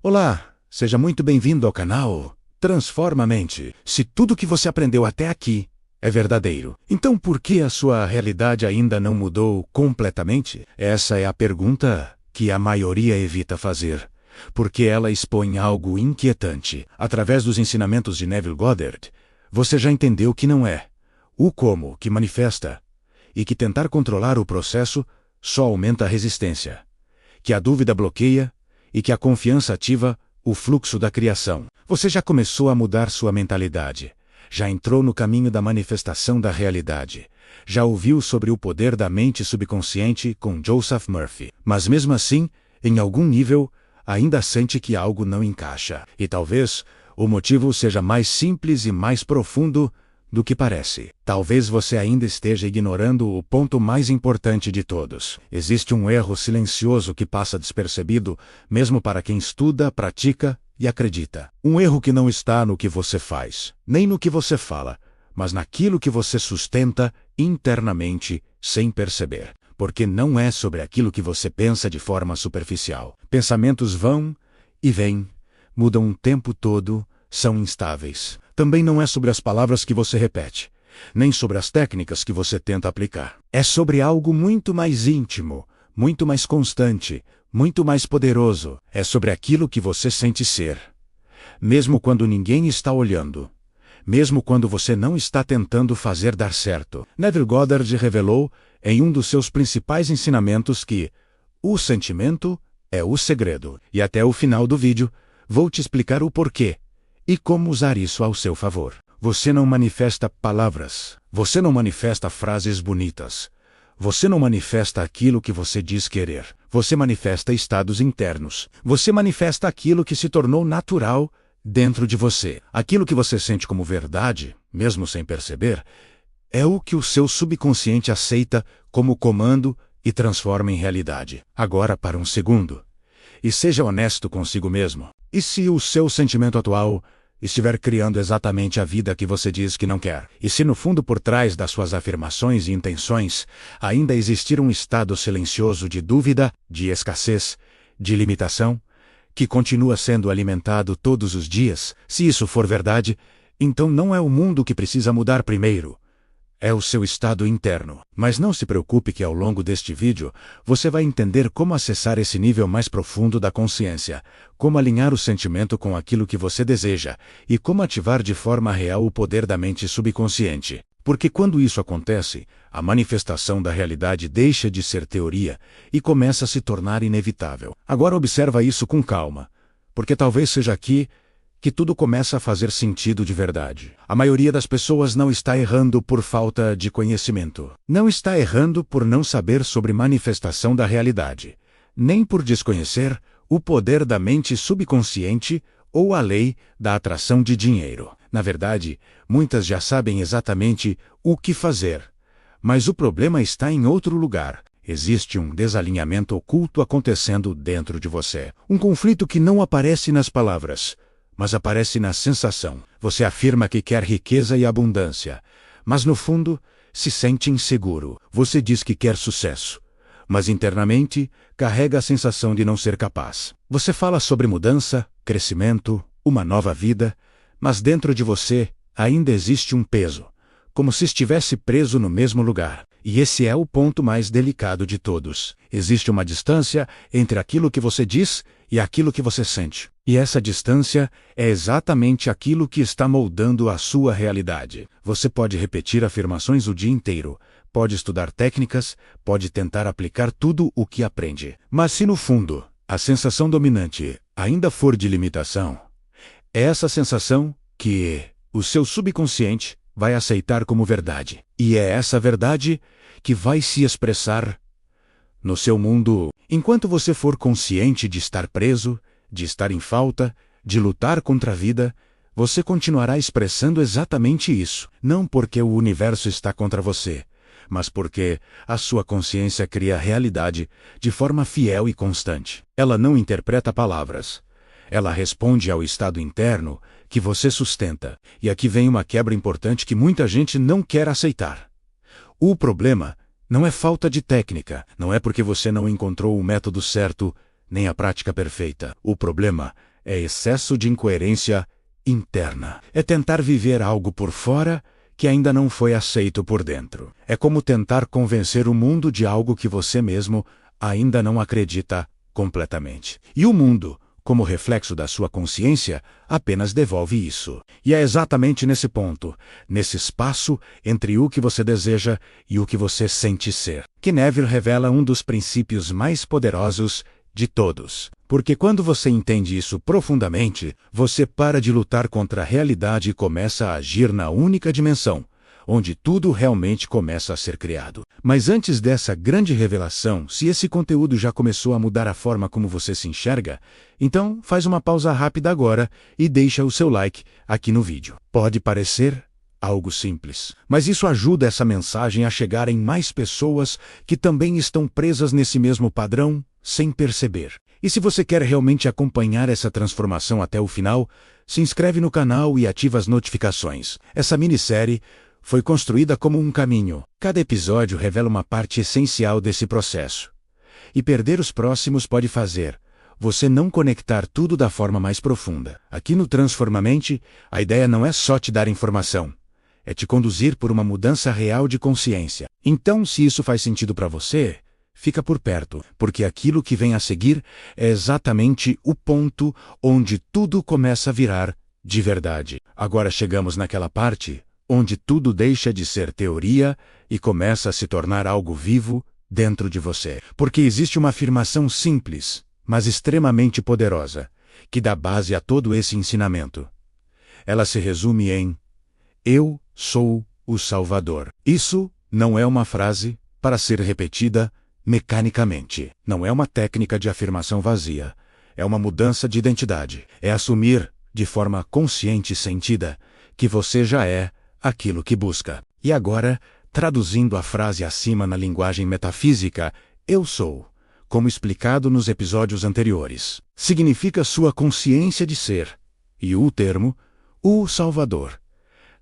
Olá, seja muito bem-vindo ao canal Transforma a Mente. Se tudo que você aprendeu até aqui é verdadeiro, então por que a sua realidade ainda não mudou completamente? Essa é a pergunta que a maioria evita fazer, porque ela expõe algo inquietante. Através dos ensinamentos de Neville Goddard, você já entendeu que não é o como que manifesta, e que tentar controlar o processo só aumenta a resistência, que a dúvida bloqueia e que a confiança ativa o fluxo da criação. Você já começou a mudar sua mentalidade, já entrou no caminho da manifestação da realidade, já ouviu sobre o poder da mente subconsciente com Joseph Murphy, mas mesmo assim, em algum nível, ainda sente que algo não encaixa. E talvez o motivo seja mais simples e mais profundo do que parece. Talvez você ainda esteja ignorando o ponto mais importante de todos. Existe um erro silencioso que passa despercebido, mesmo para quem estuda, pratica e acredita. Um erro que não está no que você faz, nem no que você fala, mas naquilo que você sustenta internamente sem perceber. Porque não é sobre aquilo que você pensa de forma superficial. Pensamentos vão e vêm, mudam o tempo todo, são instáveis. Também não é sobre as palavras que você repete, nem sobre as técnicas que você tenta aplicar. É sobre algo muito mais íntimo, muito mais constante, muito mais poderoso. É sobre aquilo que você sente ser, mesmo quando ninguém está olhando, mesmo quando você não está tentando fazer dar certo. Neville Goddard revelou em um dos seus principais ensinamentos que o sentimento é o segredo. E até o final do vídeo, vou te explicar o porquê e como usar isso ao seu favor. Você não manifesta palavras. Você não manifesta frases bonitas. Você não manifesta aquilo que você diz querer. Você manifesta estados internos. Você manifesta aquilo que se tornou natural dentro de você. Aquilo que você sente como verdade, mesmo sem perceber, é o que o seu subconsciente aceita como comando e transforma em realidade. Agora para um segundo. E seja honesto consigo mesmo. E se o seu sentimento atual estiver criando exatamente a vida que você diz que não quer? E se no fundo por trás das suas afirmações e intenções ainda existir um estado silencioso de dúvida, de escassez, de limitação, que continua sendo alimentado todos os dias? Se isso for verdade, então não é o mundo que precisa mudar primeiro. É o seu estado interno. Mas não se preocupe que ao longo deste vídeo, você vai entender como acessar esse nível mais profundo da consciência, como alinhar o sentimento com aquilo que você deseja, e como ativar de forma real o poder da mente subconsciente. Porque quando isso acontece, a manifestação da realidade deixa de ser teoria e começa a se tornar inevitável. Agora observa isso com calma, porque talvez seja aqui que tudo começa a fazer sentido de verdade. A maioria das pessoas não está errando por falta de conhecimento. Não está errando por não saber sobre manifestação da realidade, nem por desconhecer o poder da mente subconsciente ou a lei da atração de dinheiro. Na verdade, muitas já sabem exatamente o que fazer, mas o problema está em outro lugar. Existe um desalinhamento oculto acontecendo dentro de você. Um conflito que não aparece nas palavras, mas aparece na sensação. Você afirma que quer riqueza e abundância, mas no fundo se sente inseguro. Você diz que quer sucesso, mas internamente carrega a sensação de não ser capaz. Você fala sobre mudança, crescimento, uma nova vida, mas dentro de você ainda existe um peso, como se estivesse preso no mesmo lugar. E esse é o ponto mais delicado de todos. Existe uma distância entre aquilo que você diz e aquilo que você sente. E essa distância é exatamente aquilo que está moldando a sua realidade. Você pode repetir afirmações o dia inteiro, pode estudar técnicas, pode tentar aplicar tudo o que aprende. Mas se no fundo a sensação dominante ainda for de limitação, é essa sensação que o seu subconsciente vai aceitar como verdade. E é essa verdade que vai se expressar no seu mundo. Enquanto você for consciente de estar preso, de estar em falta, de lutar contra a vida, você continuará expressando exatamente isso. Não porque o universo está contra você, mas porque a sua consciência cria a realidade de forma fiel e constante. Ela não interpreta palavras. Ela responde ao estado interno que você sustenta. E aqui vem uma quebra importante que muita gente não quer aceitar. O problema não é falta de técnica, não é porque você não encontrou o método certo, nem a prática perfeita. O problema é excesso de incoerência interna. É tentar viver algo por fora que ainda não foi aceito por dentro. É como tentar convencer o mundo de algo que você mesmo ainda não acredita completamente. E o mundo, como reflexo da sua consciência, apenas devolve isso. E é exatamente nesse ponto, nesse espaço entre o que você deseja e o que você sente ser, que Neville revela um dos princípios mais poderosos de todos. Porque quando você entende isso profundamente, você para de lutar contra a realidade e começa a agir na única dimensão, onde tudo realmente começa a ser criado. Mas antes dessa grande revelação, se esse conteúdo já começou a mudar a forma como você se enxerga, então faz uma pausa rápida agora e deixa o seu like aqui no vídeo. Pode parecer algo simples, mas isso ajuda essa mensagem a chegar em mais pessoas que também estão presas nesse mesmo padrão sem perceber. E se você quer realmente acompanhar essa transformação até o final, se inscreve no canal e ativa as notificações. Essa minissérie foi construída como um caminho. Cada episódio revela uma parte essencial desse processo. E perder os próximos pode fazer você não conectar tudo da forma mais profunda. Aqui no Transformamente, a ideia não é só te dar informação, é te conduzir por uma mudança real de consciência. Então, se isso faz sentido para você, fica por perto, porque aquilo que vem a seguir é exatamente o ponto onde tudo começa a virar de verdade. Agora chegamos naquela parte onde tudo deixa de ser teoria e começa a se tornar algo vivo dentro de você. Porque existe uma afirmação simples, mas extremamente poderosa, que dá base a todo esse ensinamento. Ela se resume em: eu sou o Salvador. Isso não é uma frase para ser repetida mecanicamente. Não é uma técnica de afirmação vazia. É uma mudança de identidade. É assumir, de forma consciente e sentida, que você já é aquilo que busca. E agora, traduzindo a frase acima na linguagem metafísica, eu sou, como explicado nos episódios anteriores, significa sua consciência de ser, e o termo, o Salvador,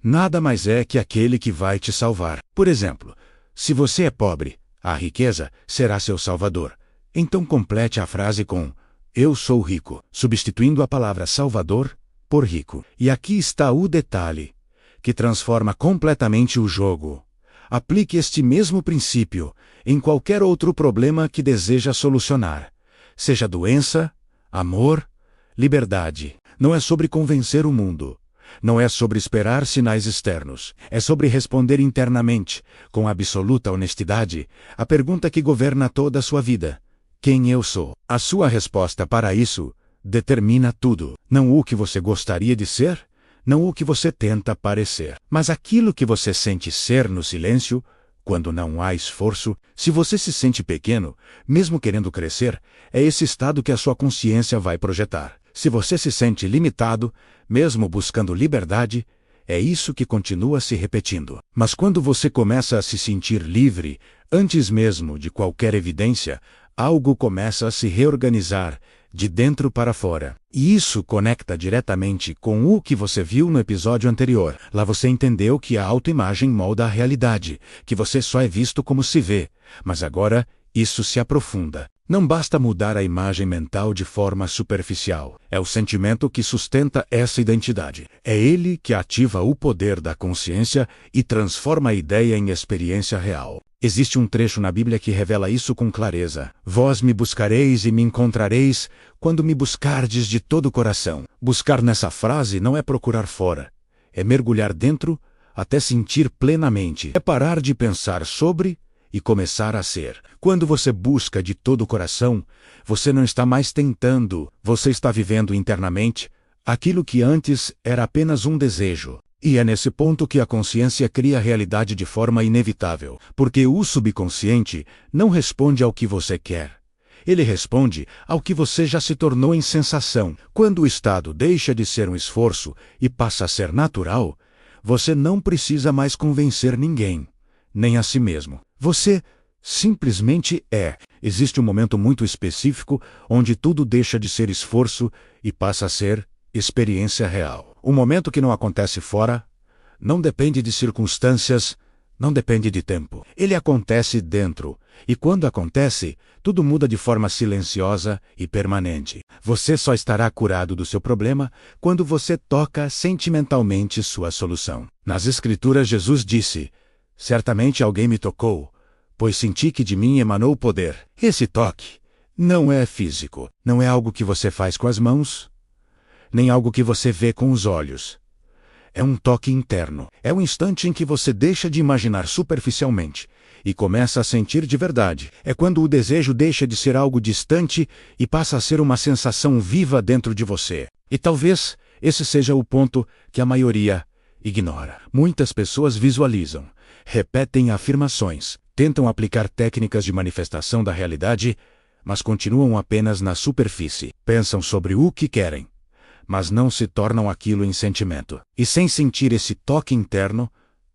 nada mais é que aquele que vai te salvar. Por exemplo, se você é pobre, a riqueza será seu salvador. Então complete a frase com eu sou rico, substituindo a palavra salvador por rico. E aqui está o detalhe que transforma completamente o jogo. Aplique este mesmo princípio em qualquer outro problema que deseja solucionar, seja doença, amor, liberdade. Não é sobre convencer o mundo. Não é sobre esperar sinais externos. É sobre responder internamente, com absoluta honestidade, a pergunta que governa toda a sua vida: quem eu sou? A sua resposta para isso determina tudo. Não o que você gostaria de ser, não o que você tenta parecer, mas aquilo que você sente ser no silêncio, quando não há esforço. Se você se sente pequeno, mesmo querendo crescer, é esse estado que a sua consciência vai projetar. Se você se sente limitado, mesmo buscando liberdade, é isso que continua se repetindo. Mas quando você começa a se sentir livre, antes mesmo de qualquer evidência, algo começa a se reorganizar, de dentro para fora. E isso conecta diretamente com o que você viu no episódio anterior. Lá você entendeu que a autoimagem molda a realidade, que você só é visto como se vê. Mas agora, isso se aprofunda. Não basta mudar a imagem mental de forma superficial. É o sentimento que sustenta essa identidade. É ele que ativa o poder da consciência e transforma a ideia em experiência real. Existe um trecho na Bíblia que revela isso com clareza. Vós me buscareis e me encontrareis quando me buscardes de todo o coração. Buscar nessa frase não é procurar fora. É mergulhar dentro até sentir plenamente. É parar de pensar sobre e começar a ser. Quando você busca de todo o coração, você não está mais tentando, você está vivendo internamente aquilo que antes era apenas um desejo. E é nesse ponto que a consciência cria a realidade de forma inevitável, porque o subconsciente não responde ao que você quer. Ele responde ao que você já se tornou em sensação. Quando o estado deixa de ser um esforço e passa a ser natural, você não precisa mais convencer ninguém, nem a si mesmo. Você simplesmente é. Existe um momento muito específico onde tudo deixa de ser esforço e passa a ser experiência real. Um momento que não acontece fora, não depende de circunstâncias, não depende de tempo. Ele acontece dentro, e quando acontece, tudo muda de forma silenciosa e permanente. Você só estará curado do seu problema quando você toca sentimentalmente sua solução. Nas Escrituras, Jesus disse: "Certamente alguém me tocou, pois senti que de mim emanou poder." Esse toque não é físico, não é algo que você faz com as mãos, nem algo que você vê com os olhos. É um toque interno. É o instante em que você deixa de imaginar superficialmente e começa a sentir de verdade. É quando o desejo deixa de ser algo distante e passa a ser uma sensação viva dentro de você. E talvez esse seja o ponto que a maioria ignora. Muitas pessoas visualizam, repetem afirmações, tentam aplicar técnicas de manifestação da realidade, mas continuam apenas na superfície. Pensam sobre o que querem, mas não se tornam aquilo em sentimento. E sem sentir esse toque interno,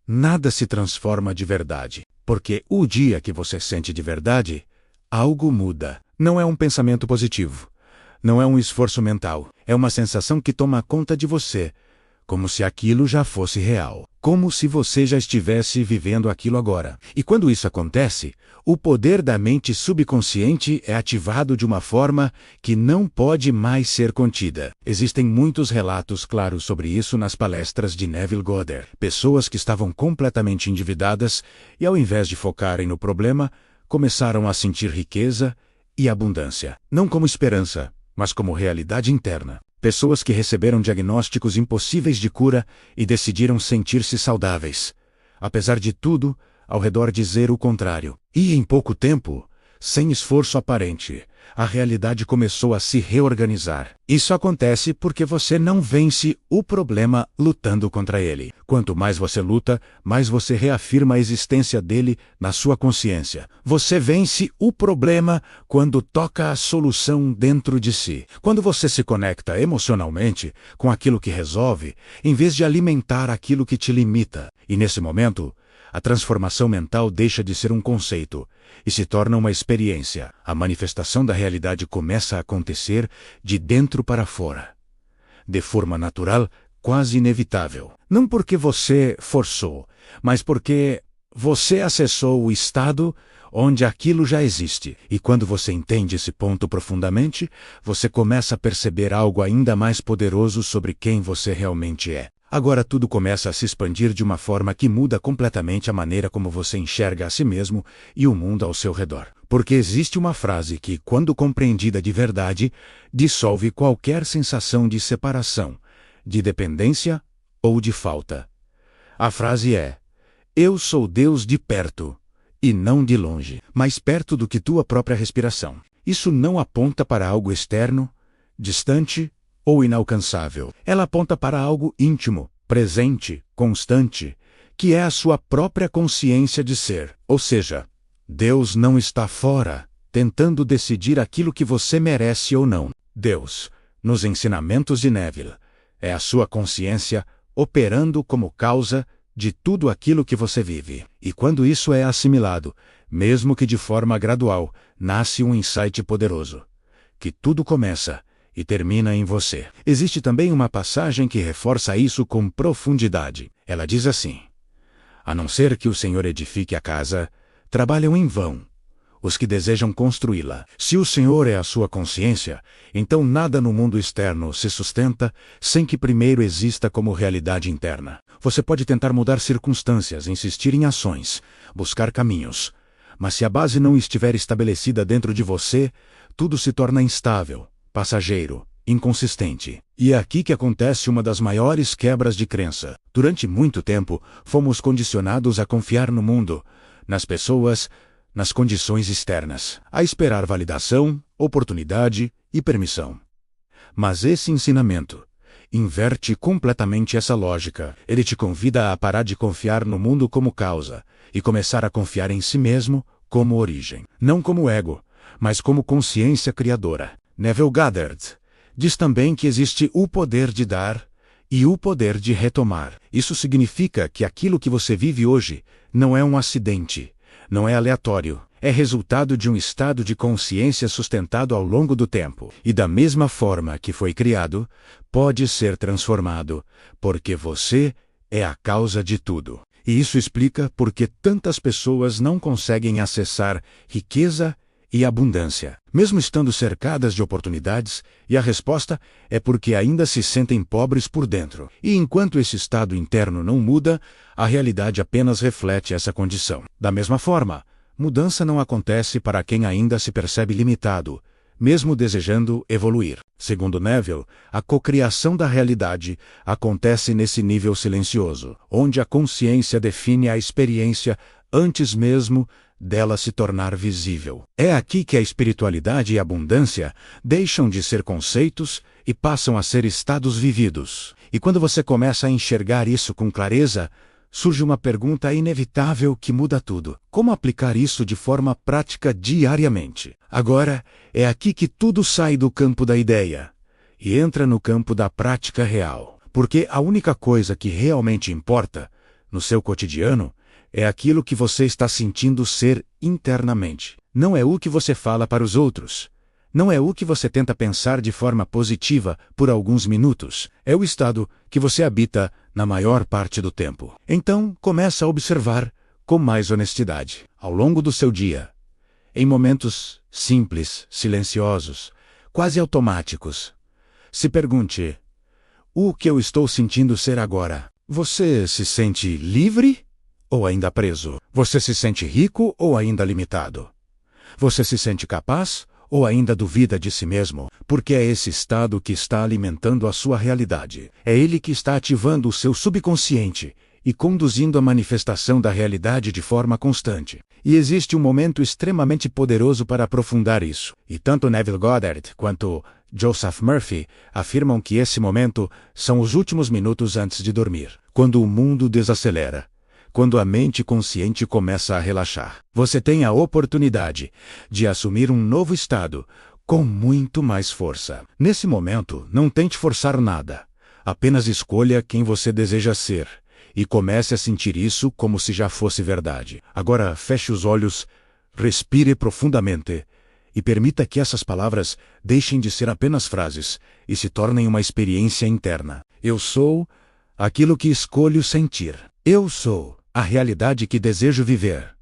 nada se transforma de verdade. Porque o dia que você sente de verdade, algo muda. Não é um pensamento positivo. Não é um esforço mental. É uma sensação que toma conta de você, como se aquilo já fosse real. Como se você já estivesse vivendo aquilo agora. E quando isso acontece, o poder da mente subconsciente é ativado de uma forma que não pode mais ser contida. Existem muitos relatos claros sobre isso nas palestras de Neville Goddard. Pessoas que estavam completamente endividadas e, ao invés de focarem no problema, começaram a sentir riqueza e abundância. Não como esperança, mas como realidade interna. Pessoas que receberam diagnósticos impossíveis de cura e decidiram sentir-se saudáveis, apesar de tudo ao redor dizer o contrário. E em pouco tempo, sem esforço aparente, a realidade começou a se reorganizar. Isso acontece porque você não vence o problema lutando contra ele. Quanto mais você luta, mais você reafirma a existência dele na sua consciência. Você vence o problema quando toca a solução dentro de si. Quando você se conecta emocionalmente com aquilo que resolve, em vez de alimentar aquilo que te limita. E nesse momento, a transformação mental deixa de ser um conceito e se torna uma experiência. A manifestação da realidade começa a acontecer de dentro para fora, de forma natural, quase inevitável. Não porque você forçou, mas porque você acessou o estado onde aquilo já existe. E quando você entende esse ponto profundamente, você começa a perceber algo ainda mais poderoso sobre quem você realmente é. Agora tudo começa a se expandir de uma forma que muda completamente a maneira como você enxerga a si mesmo e o mundo ao seu redor. Porque existe uma frase que, quando compreendida de verdade, dissolve qualquer sensação de separação, de dependência ou de falta. A frase é: "Eu sou Deus de perto, e não de longe, mais perto do que tua própria respiração." Isso não aponta para algo externo, distante ou inalcançável. Ela aponta para algo íntimo, presente, constante, que é a sua própria consciência de ser. Ou seja, Deus não está fora, tentando decidir aquilo que você merece ou não. Deus, nos ensinamentos de Neville, é a sua consciência operando como causa de tudo aquilo que você vive. E quando isso é assimilado, mesmo que de forma gradual, nasce um insight poderoso, que tudo começa e termina em você. Existe também uma passagem que reforça isso com profundidade. Ela diz assim: "A não ser que o Senhor edifique a casa, trabalham em vão os que desejam construí-la." Se o Senhor é a sua consciência, então nada no mundo externo se sustenta sem que primeiro exista como realidade interna. Você pode tentar mudar circunstâncias, insistir em ações, buscar caminhos, mas se a base não estiver estabelecida dentro de você, tudo se torna instável, passageiro, inconsistente. E é aqui que acontece uma das maiores quebras de crença. Durante muito tempo, fomos condicionados a confiar no mundo, nas pessoas, nas condições externas, a esperar validação, oportunidade e permissão. Mas esse ensinamento inverte completamente essa lógica. Ele te convida a parar de confiar no mundo como causa e começar a confiar em si mesmo como origem. Não como ego, mas como consciência criadora. Neville Goddard diz também que existe o poder de dar e o poder de retomar. Isso significa que aquilo que você vive hoje não é um acidente, não é aleatório, é resultado de um estado de consciência sustentado ao longo do tempo. E da mesma forma que foi criado, pode ser transformado, porque você é a causa de tudo. E isso explica por que tantas pessoas não conseguem acessar riqueza e abundância, mesmo estando cercadas de oportunidades, e a resposta é porque ainda se sentem pobres por dentro. E enquanto esse estado interno não muda, a realidade apenas reflete essa condição. Da mesma forma, mudança não acontece para quem ainda se percebe limitado, mesmo desejando evoluir. Segundo Neville, a cocriação da realidade acontece nesse nível silencioso, onde a consciência define a experiência antes mesmo dela se tornar visível. É aqui que a espiritualidade e a abundância deixam de ser conceitos e passam a ser estados vividos. E quando você começa a enxergar isso com clareza, surge uma pergunta inevitável que muda tudo. Como aplicar isso de forma prática diariamente? Agora, é aqui que tudo sai do campo da ideia e entra no campo da prática real. Porque a única coisa que realmente importa, no seu cotidiano, é aquilo que você está sentindo ser internamente. Não é o que você fala para os outros. Não é o que você tenta pensar de forma positiva por alguns minutos. É o estado que você habita na maior parte do tempo. Então, começa a observar com mais honestidade, ao longo do seu dia, em momentos simples, silenciosos, quase automáticos. Se pergunte: o que eu estou sentindo ser agora? Você se sente livre ou ainda preso? Você se sente rico ou ainda limitado? Você se sente capaz ou ainda duvida de si mesmo? Porque é esse estado que está alimentando a sua realidade. É ele que está ativando o seu subconsciente e conduzindo a manifestação da realidade de forma constante. E existe um momento extremamente poderoso para aprofundar isso. E tanto Neville Goddard quanto Joseph Murphy afirmam que esse momento são os últimos minutos antes de dormir, quando o mundo desacelera, quando a mente consciente começa a relaxar. Você tem a oportunidade de assumir um novo estado com muito mais força. Nesse momento, não tente forçar nada. Apenas escolha quem você deseja ser e comece a sentir isso como se já fosse verdade. Agora, feche os olhos, respire profundamente e permita que essas palavras deixem de ser apenas frases e se tornem uma experiência interna. Eu sou aquilo que escolho sentir. Eu sou a realidade que desejo viver.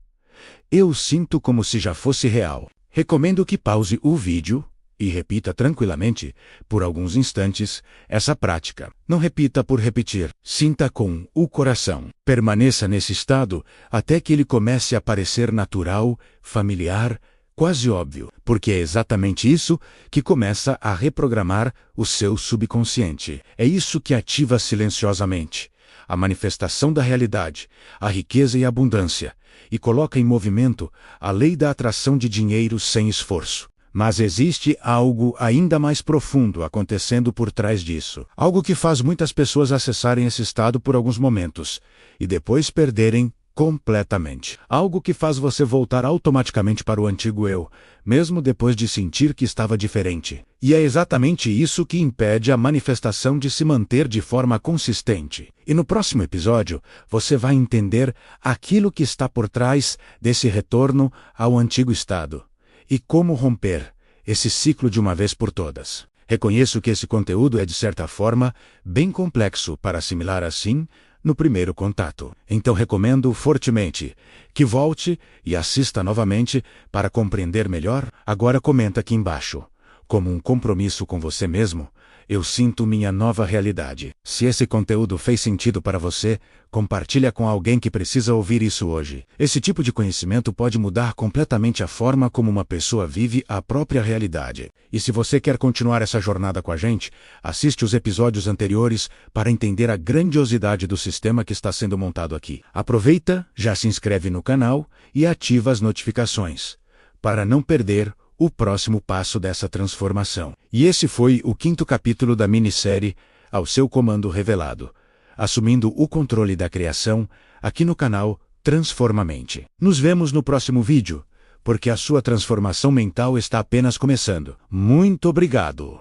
Eu sinto como se já fosse real. Recomendo que pause o vídeo e repita tranquilamente, por alguns instantes, essa prática. Não repita por repetir. Sinta com o coração. Permaneça nesse estado até que ele comece a parecer natural, familiar, quase óbvio, porque é exatamente isso que começa a reprogramar o seu subconsciente. É isso que ativa silenciosamente a manifestação da realidade, a riqueza e a abundância, e coloca em movimento a lei da atração de dinheiro sem esforço. Mas existe algo ainda mais profundo acontecendo por trás disso. Algo que faz muitas pessoas acessarem esse estado por alguns momentos e depois perderem completamente. Algo que faz você voltar automaticamente para o antigo eu, mesmo depois de sentir que estava diferente. E é exatamente isso que impede a manifestação de se manter de forma consistente. E no próximo episódio, você vai entender aquilo que está por trás desse retorno ao antigo estado e como romper esse ciclo de uma vez por todas. Reconheço que esse conteúdo é, de certa forma, bem complexo para assimilar assim no primeiro contato. Então recomendo fortemente que volte e assista novamente para compreender melhor. Agora comenta aqui embaixo. Como um compromisso com você mesmo, eu sinto minha nova realidade. Se esse conteúdo fez sentido para você, compartilha com alguém que precisa ouvir isso hoje. Esse tipo de conhecimento pode mudar completamente a forma como uma pessoa vive a própria realidade. E se você quer continuar essa jornada com a gente, assiste os episódios anteriores para entender a grandiosidade do sistema que está sendo montado aqui. Aproveita, já se inscreve no canal e ativa as notificações, para não perder o próximo passo dessa transformação. E esse foi o 5º capítulo da minissérie Ao Seu Comando Revelado, assumindo o controle da criação, aqui no canal Transformamente. Nos vemos no próximo vídeo, porque a sua transformação mental está apenas começando. Muito obrigado!